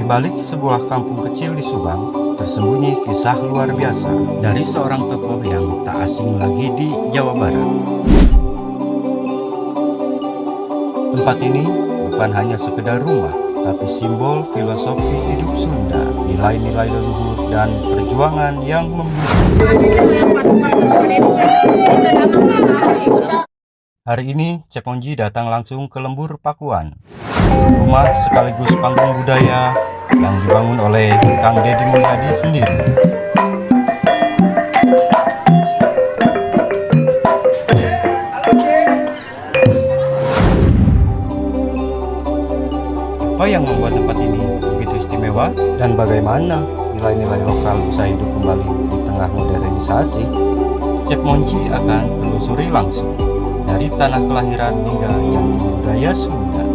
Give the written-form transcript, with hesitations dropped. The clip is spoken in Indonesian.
balik sebuah kampung kecil di Subang, tersembunyi kisah luar biasa dari seorang tokoh yang tak asing lagi di Jawa Barat. Tempat ini bukan hanya sekedar rumah, tapi simbol filosofi hidup Sunda, nilai-nilai leluhur dan perjuangan yang Hari ini Ceponji datang langsung ke Lembur Pakuan, rumah sekaligus panggung budaya yang dibangun oleh Kang Deddy Mulyadi sendiri. Apa yang membuat tempat ini begitu istimewa dan bagaimana nilai-nilai lokal bisa hidup kembali di tengah modernisasi? Ceponji akan telusuri langsung dari tanah kelahiran hingga janji budaya Sunda.